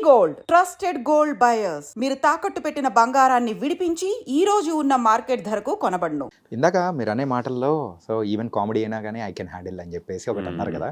Gold trusted gold buyers మీరు తాకట్టు పెట్టిన బంగారాన్ని విడిపించి ఈ రోజు ఉన్న మార్కెట్ ధరకు కొనబడును. ఇందాక మీరు అనే మాటల్లో సో ఈవెన్ కామెడీ అయినా కానీ ఐ కెన్ హ్యాండిల్ అని చెప్పేసి ఒకటి అన్నారు కదా,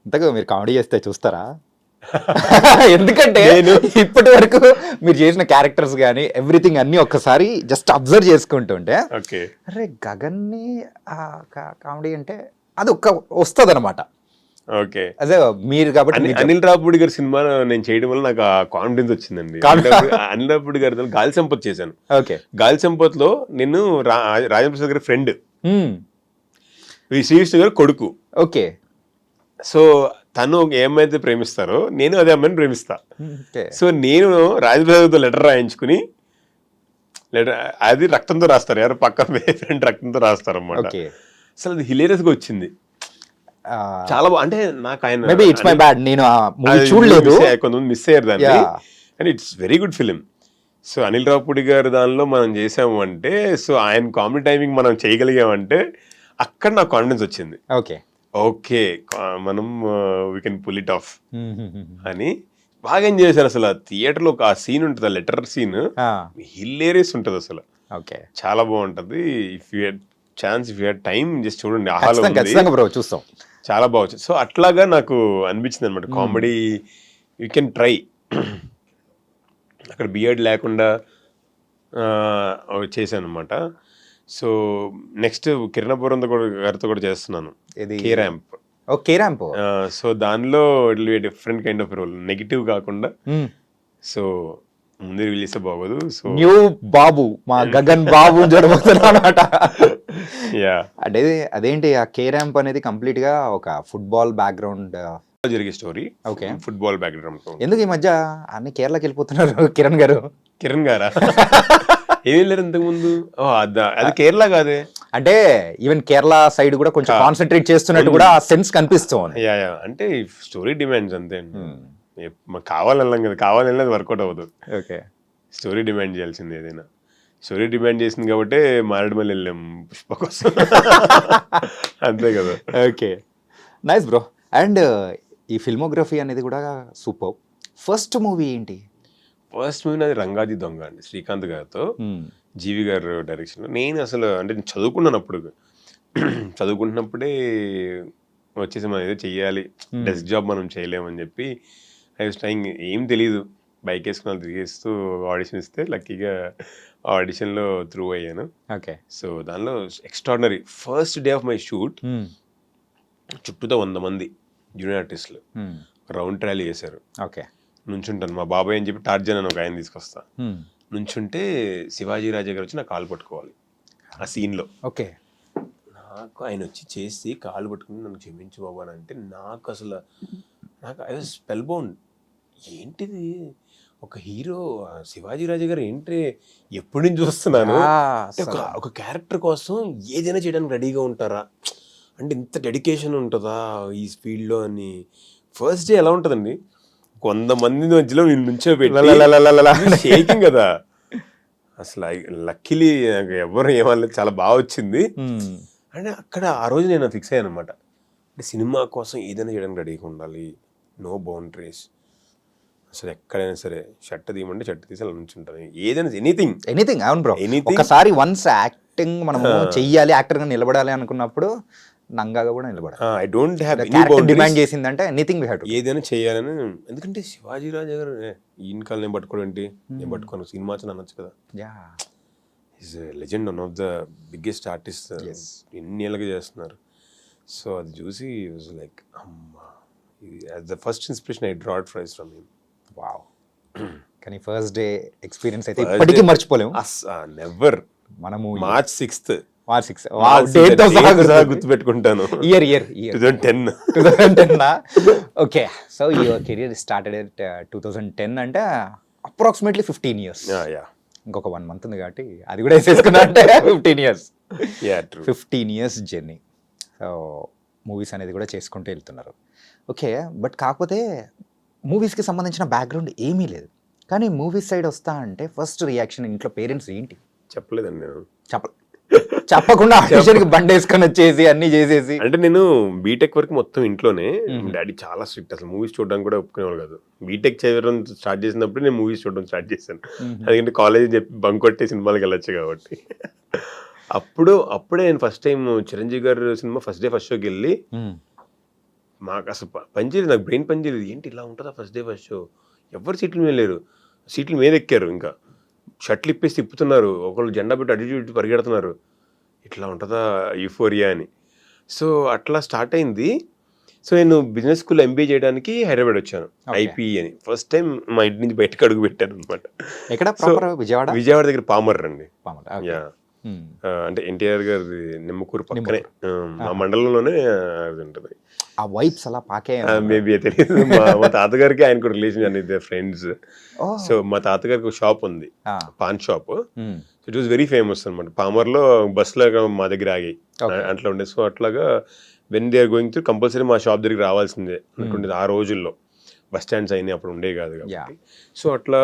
ఇంతగా మీరు కామెడీ చేస్తే చూస్తారా? ఎందుకంటే ఇప్పటి వరకు మీరు చేసిన క్యారెక్టర్స్ కానీ ఎవ్రీథింగ్ అన్ని ఒక్కసారి జస్ట్ అబ్జర్వ్ చేసుకుంటుంటే అరే గగన్ని కామెడీ అంటే అది ఒక్క వస్తుంది అనమాట. ఓకే, అదే మీరు కాబట్టి అనిల్ రావుపూడి గారి సినిమా నేను చేయడం వల్ల నాకు ఆ కాన్ఫిడెన్స్ వచ్చిందండి. అనిల్ రావుపూడి గారి గాలి సంపత్ చేశాను. ఓకే, గాలి సంపత్ లో నేను రాజేంద్ర ప్రసాద్ గారి ఫ్రెండ్, శ్రీవిష్ణు గారు కొడుకు. ఓకే, సో తను ఏమైతే ప్రేమిస్తారో నేను అదే అమ్మాయిని ప్రేమిస్తా. సో నేను రాజేంద్ర ప్రసాద్తో లెటర్ రాయించుకుని అది రక్తంతో రాస్తారు, ఎవరు పక్క ఫ్రెండ్ రక్తంతో రాస్తారు అన్నమాట. అసలు అది హిలేరియస్ గా వచ్చింది, చాలా అంటే నాకు ఆయన కొంతమంది మిస్ అయ్యారు దాన్ని, and it's very good film. So Anil Ravipudi గారు దానిలో మనం చేసాము అంటే, సో ఆయన కామెడీ టైమింగ్ మనం చేయగలిగామంటే అక్కడ నాకు కాన్ఫిడెన్స్ వచ్చింది. ఓకే ఓకే మనం we can pull it off అని బాగా ఎంజాయ్ చేశాను. అసలు థియేటర్లో ఒక సీన్ ఉంటుంది, ఆ లెటర్ సీన్ హిలేరియస్ ఉంటుంది అసలు. ఓకే, చాలా బాగుంటది. If you had chance, if you had time just చూడండి, చూస్తాం, చాలా బాగుంది. సో అట్లాగా నాకు అనిపించింది అనమాట, కామెడీ యూ కెన్ ట్రై. అక్కడ బియర్డ్ లేకుండా చేశాను అనమాట. సో నెక్స్ట్ కిరణపురం గారితో కూడా చేస్తున్నాను, కే-ర్యాంప్. సో దానిలో it will be different kind of role, negative కాకుండా. సో ముందు రిలీజ్ బాగోదు. సో న్యూ బాబు మా గగన్ బాబు చూడబోతున్నమాట. అంటే అదేంటి ఆ కే-ర్యాంప్ అనేది కంప్లీట్ గా ఒక ఫుట్బాల్ బ్యాక్గ్రౌండ్ జరిగే స్టోరీ. Okay, football background. ఎందుకు ఈ మధ్య అన్ని కేరళకి వెళ్ళిపోతున్నారు కిరణ్ గారా? ఏం లేరు ఇంతకు ముందు. అది కేరళ కాదే, అంటే ఈవెన్ కేరళ సైడ్ కూడా కొంచెం కాన్సన్ట్రేట్ చేస్తున్నట్టు కూడా ఆ సెన్స్ కనిపిస్తుంది. అంటే స్టోరీ డిమాండ్స్ అంతే, కావాలన్నాం కదా, కావాలన్నది వర్కౌట్ అవ్వదు. ఓకే, స్టోరీ డిమాండ్ చేయాల్సింది ఏదైనా. స్టోరీ డిమాండ్ చేసింది కాబట్టి మారేడుమల్లి వెళ్ళాం పుష్ప కోసం, అంతే కదా. Okay, nice bro. అండ్ ఈ ఫిల్మోగ్రఫీ అనేది కూడా సూపర్. ఫస్ట్ మూవీ ఏంటి? ఫస్ట్ మూవీ నాది రంగాది దొంగ అండి, శ్రీకాంత్ గారితో, జీవి గారు డైరెక్షన్లో. నేను అసలు అంటే నేను చదువుకున్నాను అప్పుడు, చదువుకుంటున్నప్పుడే వచ్చేసి మనం ఏదో చెయ్యాలి, డెస్క్ జాబ్ మనం చేయలేమని చెప్పి ఐ వాస్ ట్రైయింగ్. ఏం తెలీదు, బైక్ వేసుకుని తిరిగేస్తూ ఆడిషన్ ఇస్తే లక్కీగా ఆడిషన్లో త్రూ అయ్యాను. ఓకే, సో దానిలో extraordinary first day of my shoot, చుట్టూతో 100 మంది జూనియర్ ఆర్టిస్టులు రౌండ్ ట్రయల్ చేశారు. ఓకే, నుంచుంటాను, మా బాబాయ్ అని చెప్పి టార్జన్ అని ఒక ఆయన తీసుకొస్తా. నుంచుంటే శివాజీ రాజా గారు వచ్చి నా కాలు పట్టుకోవాలి ఆ సీన్లో. ఓకే, నాకు ఆయన వచ్చి చేసి కాలు పట్టుకుని నన్ను క్షమించు బాబు అని అంటే నాకు అసలు ఐ వాజ్ స్పెల్ బౌండ్. ఏంటిది, ఒక హీరో శివాజీ రాజా గారు ఏంటి ఎప్పటి నుంచి చూస్తున్నాను, ఒక క్యారెక్టర్ కోసం ఏదైనా చేయడానికి రెడీగా ఉంటారా, అంటే ఇంత డెడికేషన్ ఉంటుందా ఈ ఫీల్డ్లో అని. ఫస్ట్ డే ఎలా ఉంటుందండి, 100 మంది మధ్యలో నేను నుంచోబెట్టి షేకింగ్ కదా. అసలు లక్కీలీ నాకు ఎవరు ఏమనలేదు, చాలా బాగా వచ్చింది. అంటే అక్కడ ఆ రోజు నేను ఫిక్స్ అయ్యాను అనమాట, అంటే సినిమా కోసం ఏదైనా చేయడానికి రెడీగా ఉండాలి, నో బౌండరీస్. అసలు ఎక్కడైనా సరే షర్ట్ తీయమంటే షర్ట్ తీసి అలా నుంచుంటాను, ఏదైనా ఎనీథింగ్. అవును బ్రో, ఒకసారి వన్స్ యాక్టింగ్ మనం చెయ్యాలి, యాక్టర్ గా నిలబడాలి అనుకున్నప్పుడు నంగాగా కూడా నిలబడాలి. I don't have any boundaries. Demand చేసిందంటే ఎనీథింగ్ వి హావ్ టు, ఏదైనా చేయాలని. ఎందుకంటే శివాజీ రాజా గారు ఈయన కాలు నేను పట్టుకోవడం ఏంటి, నేను పట్టుకోను, సినిమా అనొచ్చు కదా. Is legend, one of the biggest artist, ఎన్ని ఏళ్ళగా చేస్తున్నారు. సో అది చూసి వాజ్ లైక్ అమ్మా, as the first inspiration I drawed from him. Wow. కానీ ఫస్ట్ డే ఎక్స్పీరియన్స్ అయితే ఇప్పటికీ మర్చిపోలేము. నెవర్. మనము మార్చ్ 6th గుర్తుపెట్టుకుంటాను. Year 2010. Okay, so your career started at 2010 అంటే అప్రాక్సిమేట్లీ 15 years. ఇంకొక 1 month ఉంది కాబట్టి అది కూడా వేసేసుకున్నా అంటే 15 years. 15 years journey. So movies అనేది కూడా చేసుకుంటూ వెళ్తున్నారు. ఓకే, బట్ కాకపోతే మూవీస్కి సంబంధించిన బ్యాక్గ్రౌండ్ ఏమీ లేదు, కానీ మూవీస్ సైడ్ వస్తా అంటే ఫస్ట్ రియాక్షన్ ఇంట్లో పేరెంట్స్ ఏంటి? చెప్పలేదండి నేను. చెప్పకుండా ఆడిషన్కి బండి వేసుకొని వచ్చేసి అన్ని చేసేసి. అంటే నేను బీటెక్ వరకు మొత్తం ఇంట్లోనే. డాడీ చాలా స్ట్రిక్ట్, అసలు మూవీస్ చూడడానికి కూడా ఒప్పుకునేవాళ్ళు కాదు. బీటెక్ చేయడం స్టార్ట్ చేసినప్పుడు నేను మూవీస్ చూడడం స్టార్ట్ చేశాను. ఎందుకంటే కాలేజ్ చెప్పి బంక్ కొట్టి సినిమాలకు వెళ్ళొచ్చు కాబట్టి. అప్పుడే నేను ఫస్ట్ టైం చిరంజీవి గారు సినిమా ఫస్ట్ డే ఫస్ట్ షోకి వెళ్ళి, మాకు అసలు పనిచేయలేదు, నాకు బ్రెయిన్ పనిచేయలేదు. ఏంటి ఇలా ఉంటుందా ఫస్ట్ డే ఫస్ట్ షో, ఎవరు సీట్ల మీద లేరు, సీట్ల మీద ఎక్కారు, ఇంకా షర్ట్లు ఇప్పేసి తిప్పుతున్నారు, ఒకళ్ళు జెండా పెట్టి అటు ఇటు పరిగెడుతున్నారు, ఇట్లా ఉంటుందా యూఫోరియా అని. సో అట్లా స్టార్ట్ అయింది. సో నేను బిజినెస్ స్కూల్ ఎంబీఏ చేయడానికి హైదరాబాద్ వచ్చాను, ఐపీఈ అని. ఫస్ట్ టైం మా ఇంటి నుంచి బయటకు అడుగు పెట్టాను అనమాట. ఎక్కడ ప్రాపర్? విజయవాడ దగ్గర పామర్ అండి. యా. అంటే ఎన్టీఆర్ గారి నిమ్మకూరు పక్కనే, మా మండలంలోనే అది ఉంటుంది. ఆ వైబ్స్ అలా పాకే మేబీ తెలియదు. మా తాతగారికి ఆయన కూడా రిలేషన్ అనేది ఫ్రెండ్స్. సో మా తాతగారికి ఒక షాప్ ఉంది, pan shop. It was very famous అనమాట. పామర్లో బస్సులో మా దగ్గర ఆగాయి అట్లా ఉండే. సో అట్లాగా when they are going through compulsory మా షాప్ దగ్గరికి రావాల్సిందే అనుకుంటుంది. ఆ రోజుల్లో బస్ స్టాండ్స్ అయినాయి, అప్పుడు ఉండే కాదు కాబట్టి. సో అట్లా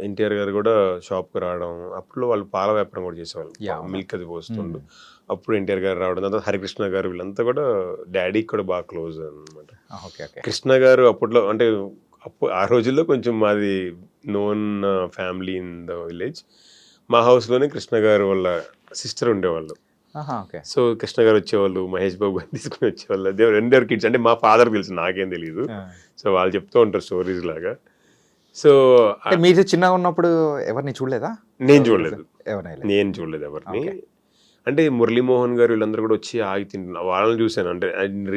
ఎన్టీఆర్ గారు కూడా షాప్కి రావడం. అప్పుడు వాళ్ళు పాల వ్యాపారం కూడా చేసేవాళ్ళు, మిల్క్ అది పోస్తుండు. అప్పుడు ఎన్టీఆర్ గారు రావడం, తర్వాత హరికృష్ణ గారు, వీళ్ళంతా కూడా డాడీకి కూడా బాగా క్లోజ్ అనమాట. కృష్ణ గారు అప్పట్లో అంటే ఆ రోజుల్లో కొంచెం మాది known family in the village. మా హౌస్లోనే కృష్ణ గారు వాళ్ళ సిస్టర్ ఉండేవాళ్ళు. సో కృష్ణ గారు వచ్చేవాళ్ళు, మహేష్ బాబు గారు తీసుకుని వచ్చేవాళ్ళు. రెండేరు కిడ్స్, అంటే మా ఫాదర్ తెలుసు, నాకేం తెలియదు. సో వాళ్ళు చెప్తూ ఉంటారు స్టోరీస్ లాగా. సో మీరు చిన్నగా ఉన్నప్పుడు ఎవరిని చూడలేదా? నేను చూడలేదు ఎవరిని. అంటే మురళీమోహన్ గారు వీళ్ళందరూ కూడా వచ్చి ఆగి తింటున్నారు, వాళ్ళని చూశాను. అంటే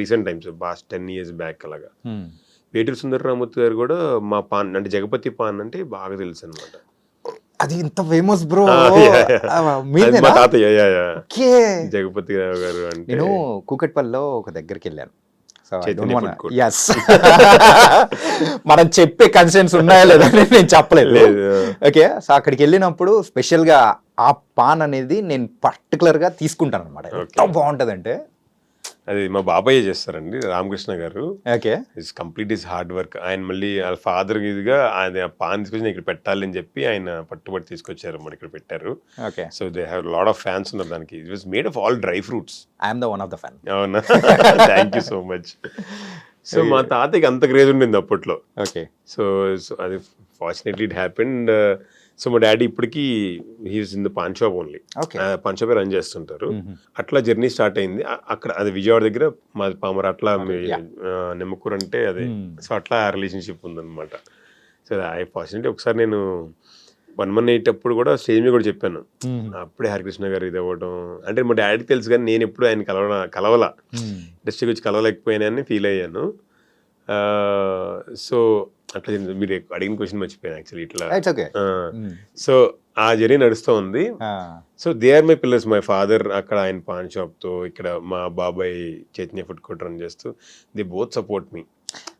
recent times, boss 10 years back అలాగా. వేటూరి సుందరరామూర్తి గారు కూడా మా పాన్ అంటే జగపతి పాన్ అంటే బాగా తెలుసు అనమాట. అది ఇంత ఫేమస్ బ్రో. మా తాతయ్య జగపతి గారు. అంటే నేను కూకట్పల్లిలో ఒక దగ్గరికి వెళ్ళాను. మనం చెప్పే కన్సెంట్స్ ఉన్నాయా లేదా నేను చెప్పలేదు. ఓకే, సో అక్కడికి వెళ్ళినప్పుడు స్పెషల్ గా ఆ పాన్ అనేది నేను పర్టికులర్ గా తీసుకుంటాను అనమాట. ఎంత బాగుంటది అంటే, అది మా బాబాయ్ చేస్తారండి, రామకృష్ణ గారు. Okay, it's complete is hard work. ఆయన మళ్ళీ వాళ్ళ ఫాదర్ ఇదిగా ఆయన పాన్ తీసుకొచ్చి ఇక్కడ పెట్టాలి అని చెప్పి ఆయన పట్టుబడి తీసుకొచ్చారు, మరి ఇక్కడ పెట్టారు. Okay, so they have lot of fans ఉన్నారు దానికి. It was made of all dry fruits. I'm the one of the fan. అవునా, thank you so much. So మా తాతకి అంత క్రేజ్ ఉండింది అప్పట్లో. ఓకే, సో అది ఫార్చునేట్లీ ఇట్ హ్యాపెండ్. సో మా డాడీ ఇప్పటికీ he's in the paan shop only, paan షాపే రన్ చేస్తుంటారు. అట్లా జర్నీ స్టార్ట్ అయింది అక్కడ. అది విజయవాడ దగ్గర మాది పామర్, అట్లా నిమ్మకూరు అంటే అదే. సో అట్లా రిలేషన్షిప్ ఉందన్నమాట. సో ఫార్చునేట్లీ ఒకసారి నేను 118 అప్పుడు కూడా స్టేజ్ మీద కూడా చెప్పాను. అప్పుడే హరికృష్ణ గారు ఇది అవ్వడం అంటే మా డాడీకి తెలుసు, కానీ నేను ఎప్పుడు ఆయన కలవలా, ఇండస్ట్రీకి వచ్చి కలవలేకపోయానని ఫీల్ అయ్యాను. సో అట్లా మీరు అడిగిన క్వశ్చన్ మర్చిపోయాను యాక్చువల్లీ. ఇట్లా సో ఆ జర్నీ నడుస్తూ ఉంది. So they are my pillars. My father అక్కడ ఆయన పాన్ షాప్తో, ఇక్కడ మా బాబాయ్ చైతన్య ఫుడ్ కోర్ట్ రన్ చేస్తూ, దే బోత్ సపోర్ట్ మీ.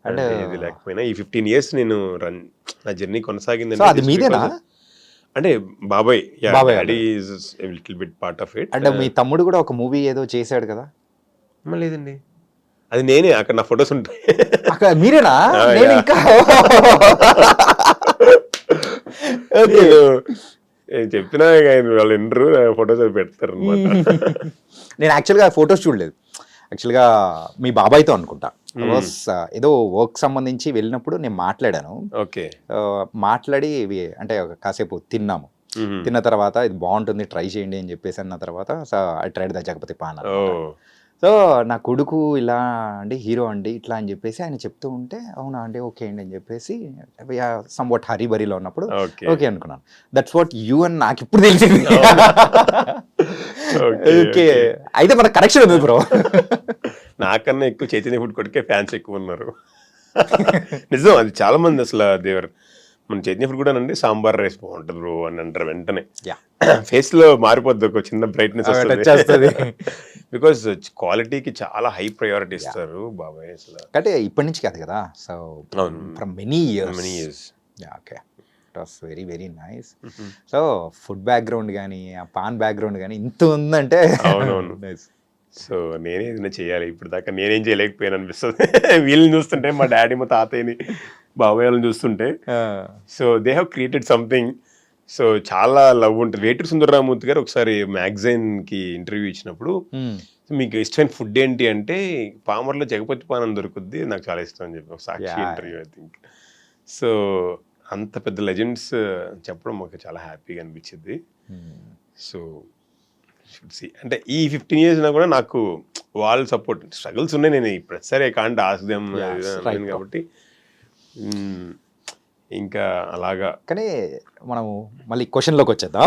అంటే ఇది లేకపోయినా ఈ 15 years నేను నా జర్నీ కొనసాగింది. అంటే బాబాయ్ little bit part of it. అంటే మీ తమ్ముడు కూడా ఒక మూవీ ఏదో చేశాడు కదా? లేదండి, అది నేనే. అక్కడ నా ఫొటోస్ ఉంటాయి. అక్కడ మీరేనా? ఇంకా చెప్పినా వాళ్ళు వినరు, ఫొటోస్ పెడతారు అనమాట. నేను యాక్చువల్గా ఫొటోస్ చూడలేదు. యాక్చువల్గా మీ బాబాయ్తో అనుకుంటా, ఏదో వర్క్ సంబంధించి వెళ్ళినప్పుడు నేను మాట్లాడాను. ఓకే, మాట్లాడి అంటే కాసేపు తిన్నాము. తిన్న తర్వాత ఇది బాగుంటుంది, ట్రై చేయండి అని చెప్పేసి అన్న తర్వాత I tried the Jagapathi pan. So నా కొడుకు ఇలా అండి, హీరో అండి ఇట్లా అని చెప్పేసి ఆయన చెప్తూ ఉంటే, అవునా అండి, ఓకే అండి అని చెప్పేసి సమ్ వాట్ హరిబరిలో ఉన్నప్పుడు ఓకే అనుకున్నాను. దట్స్ వాట్ యూ అని నాకు ఇప్పుడు తెలిసింది. ఓకే, అయితే మన కనెక్షన్ ఉంది బ్రో. నాకన్నా ఎక్కువ చైతన్య ఫుడ్ కొట్టుకే ఫ్యాన్స్ ఎక్కువ ఉన్నారు. నిజం, అది చాలా మంది అసలు దేవర్ మన చైతన్య ఫుడ్ కూడా అండి సాంబార్ రైస్ బాగుంటుంది బ్రో అని అంటారు. వెంటనే ఫేస్ లో మారిపోద్ది, ఒక చిన్న బ్రైట్నెస్ వస్తుంది. బికాస్ క్వాలిటీకి చాలా హై ప్రయారిటీ ఇస్తారు బాబాయ్ అసలు. అంటే ఇప్పటి నుంచి కాదు కదా, so from many years. Okay, it was very very nice. So food background కానీ ఆ పాన్ బ్యాక్గ్రౌండ్ కానీ ఇంత ఉందంటే. అవునవును. సో నేనే ఏదైనా చేయాలి, ఇప్పుడు దాకా నేనేం చేయలేకపోయాను అనిపిస్తుంది. వీళ్ళని చూస్తుంటే, మా డాడీ మా తాతయ్యని బాబాయ్ వాళ్ళని చూస్తుంటే, so they have created something. So చాలా లవ్ ఉంటుంది. వేటూరి సుందరరామూర్తి గారు ఒకసారి మ్యాగజైన్కి ఇంటర్వ్యూ ఇచ్చినప్పుడు మీకు ఇష్టమైన ఫుడ్ ఏంటి అంటే పామర్లో జగపతి పానం దొరుకుద్ది, నాకు చాలా ఇష్టం అని చెప్పి సాక్షి ఇంటర్వ్యూ ఐ థింక్. సో అంత పెద్ద లెజెండ్స్ చెప్పడం మాకు చాలా హ్యాపీగా అనిపించింది. సో షుడ్ సి అంటే ఈ 15 years కూడా నాకు వాళ్ళ సపోర్ట్ స్ట్రగుల్స్ ఉన్నాయి. నేను ప్రతిసారి కాంట్ ఆస్దం కాబట్టి ఇంకా అలాగా. కానీ మనము మళ్ళీ క్వశ్చన్లోకి వచ్చేద్దాం.